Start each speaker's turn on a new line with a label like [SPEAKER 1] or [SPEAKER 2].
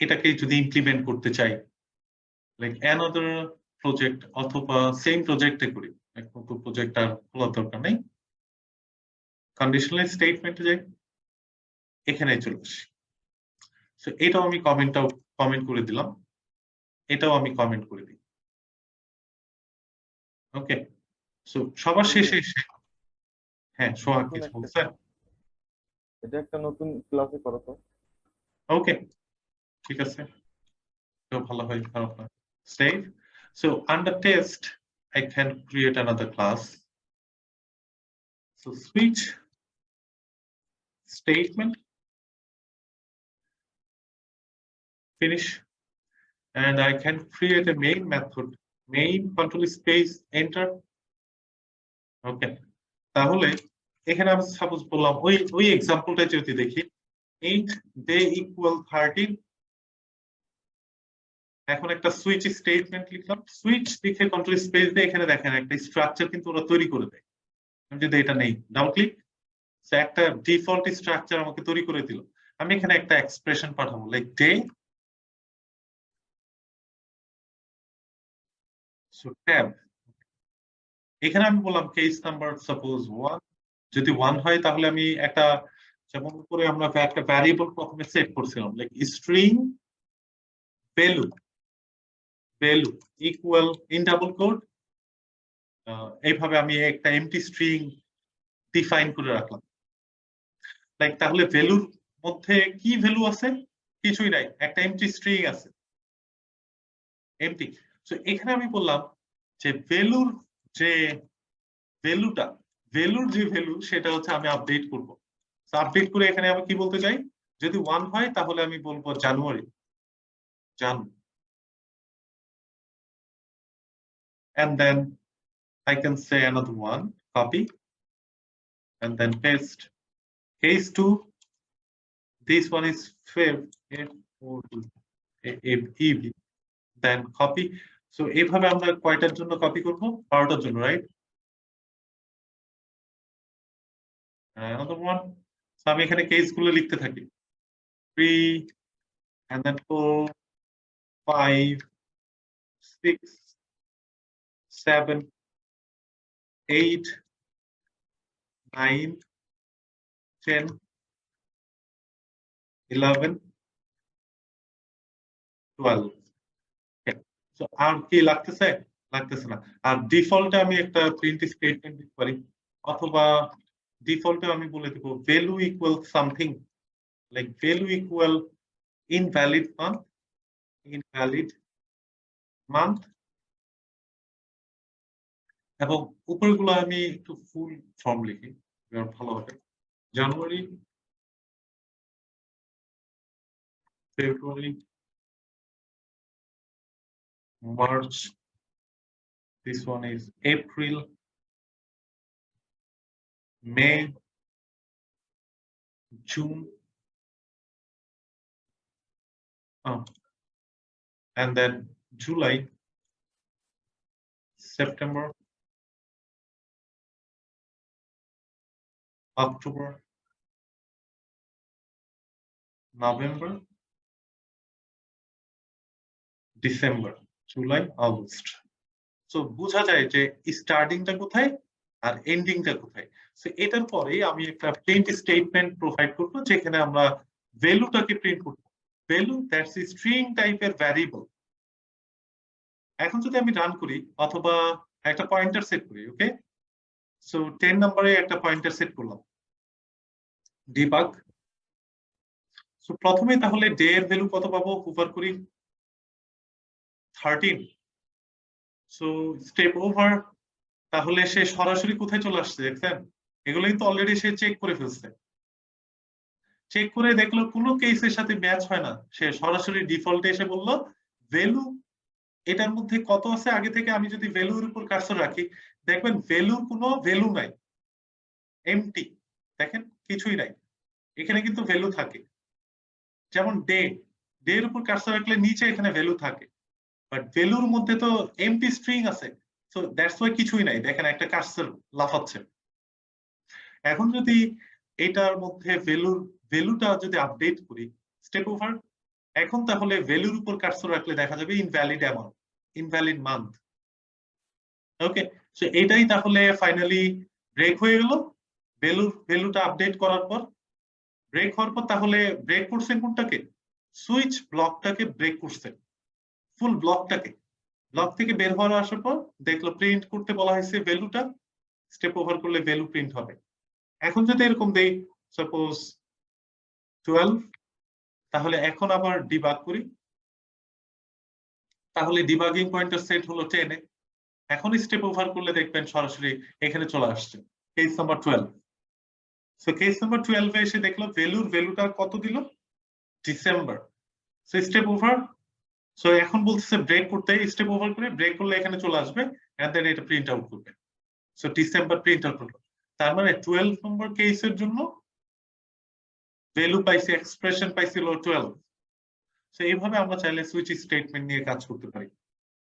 [SPEAKER 1] এটাকে যদি ইমপ্লিমেন্ট করতে চাই লাইক অ্যানাদার প্রজেক্ট অথবা সেম প্রজেক্টে করি, নতুন প্রজেক্ট আর খোলার দরকার নেই, কন্ডিশনাল স্টেটমেন্টে যাই, এখানে চলে আসি। সো এটাও আমি কমেন্ট করে দিলাম, এটাও আমি কমেন্ট করে দিই। ওকে, সো সবার শেষে এসে হ্যাঁ সোহাগ কিছু বলছেন?
[SPEAKER 2] এটা একটা নতুন ক্লাসে করো তো।
[SPEAKER 1] ওকে ঠিক আছে, তো ভালো হয়, খারাপ না। Save. So under test, I can create another class. So switch statement, finish, and I can create a main method, main control space enter. Okay, তাহলে এখানে আমি সাপোজ বললাম ওই এক্সাম্পলটা যদি দেখি 8 day equal 13, এখন একটা সুইচ স্টেটমেন্ট লিখলাম, সুইচ লিখে কন্ট্রোল স্পেস দিয়ে এখানে দেখেন একটা স্ট্রাকচার কিন্তু ওরা তৈরি করে দেয়। আমি যদি এটা নেই ডাবল ক্লিক, একটা ডিফল্ট স্ট্রাকচার আমাকে তৈরি করে দিল। আমি এখানে একটা এক্সপ্রেশন পাঠাবো লাইক ডে, সো ট্যাব, এখানে আমি বললাম কেস নাম্বার সাপোজ 1, যদি 1 হয় তাহলে আমি একটা, যেমন করে আমরা একটা ভ্যারিয়েবল প্রথমে সেট করছিলাম like string value equal in double code, এইভাবে আমি একটা এমটি স্ট্রিং ডিফাইন করে রাখলাম। লাইক তাহলে ভ্যালুর মধ্যে কি ভ্যালু আছে? কিছুই নাই, একটা এমটি স্ট্রিং আছে, এমটি। সো এখানে আমি বললাম যে ভ্যালুর যে ভ্যালু সেটা হচ্ছে আমি আপডেট করব। সো আপডেট করে এখানে আমি কি বলতে চাই, যদি 1 হয় তাহলে আমি বলবো জানুয়ারি, and then I can say another one, copy, and then paste. Case 2, this one is Feb, then copy. So এইভাবে আমরা কয়টার জন্য কপি করব? 12টার জন্য, রাইট? Another one. So আমি এখানে কেস গুলো লিখতে থাকি, 3 and then 4 5 6 7 8 9 10 11 12. So আর কি লাগতেছে? লাগতেছে না। আর ডিফল্টে আমি একটা প্রিন্ট স্টেটমেন্ট দিতে পারি, অথবা ডিফল্টে আমি বলে দেব value equal something, like value equal invalid month, এবং উপরগুলো আমি একটু ফুল ফর্ম লিখি ভালো হবে, January, February, March, this one is April, May, June, and then July, September, October, November, December, July, August. So বোঝা যায় যে স্টার্টিংটা কোথায় আর এন্ডিংটা কোথায়। সো এটার পরে আমি একটা প্রিন্ট স্টেটমেন্ট প্রোভাইড করব যেখানে আমরা ভ্যালুটাকে প্রিন্ট করব, ভ্যালু দ্যাটস এ স্ট্রিং টাইপের ভ্যারিয়েবল। এখন যদি আমি রান করি অথবা একটা পয়েন্টার সেট করি, ওকে, সো 10 নম্বরে একটা পয়েন্টার সেট করলাম, ডিবাগ। সো প্রথমে তাহলে ডে এর ভ্যালু কত পাবো, হোভার করি 13, সো স্টেপ ওভার, তাহলে সে সরাসরি কোথায় চলে আসছে দেখছেন, এগুলো কিন্তু অলরেডি সে চেক করে ফেলছে, চেক করে দেখলো কোনো কেসের সাথে ম্যাচ হয় না, সে সরাসরি ডিফল্টে এসে বললো ভ্যালু এটার মধ্যে কত আছে আগে থেকে। আমি যদি ভ্যালুর উপর কার্সর রাখি দেখবেন ভ্যালুর কোনো ভ্যালু নাই, এমটি, দেখেন কিছুই নাই, এখানে কিন্তু ভ্যালু থাকে। যেমন ডে, ডে এর উপর কার্সর রাখলে নিচে এখানে ভ্যালু থাকে, বাট ভ্যালুর মধ্যে তো এমটি স্ট্রিং আছে, সো দ্যাটস ওয়াই কিছুই নাই, দেখেন একটা কার্সর লাফাচ্ছে। এখন যদি এটার মধ্যে ভ্যালুটা যদি আপডেট করি, স্টেপ ওভার, এখন তাহলে ভ্যালুর উপর কার্সর রাখলে দেখা যাবে ইনভ্যালিড অ্যামাউন্ট, ইনভ্যালিড মান্থ। ওকে, সো এটাই তাহলে ফাইনালি ব্রেক হয়ে গেল। ভ্যালুটা আপডেট করার পর ব্রেক হওয়ার পর তাহলে ব্রেক করছেন কোনটাকে? সুইচ ব্লকটাকে ব্রেক করছেন, ফুল ব্লকটাকে। ব্লক থেকে বের হওয়ার আসার পর দেখলো প্রিন্ট করতে বলা হয়েছে ভ্যালুটা, স্টেপ ওভার করলে ভ্যালু প্রিন্ট হবে। এখন যদি এরকম দেই সাপোজ 12, তাহলে এখন আবার ডিবাগ করি, তাহলে ডিবাগিং পয়েন্টার সেট হলো 10 এ। এখন স্টেপ ওভার করলে দেখবেন সরাসরি এখানে চলে আসছে case number 12। So case number 12 এ এসে দেখলো ভ্যালুটা কত দিল? December. So step over, so এখন বলতেছে ব্রেক করতে, স্টেপ ওভার করে ব্রেক করলে এখানে চলে আসবে এন্ড দেন এটা প্রিন্ট আউট করবে। সো ডিসেম্বর প্রিন্ট আউট করলো। তার মানে 12 নম্বর কেসের জন্য ভ্যালু পাইছি, এক্সপ্রেশন পাইছিল 12। সো এইভাবে আমরা চাইলে সুইচ স্টেটমেন্ট নিয়ে কাজ করতে পারি।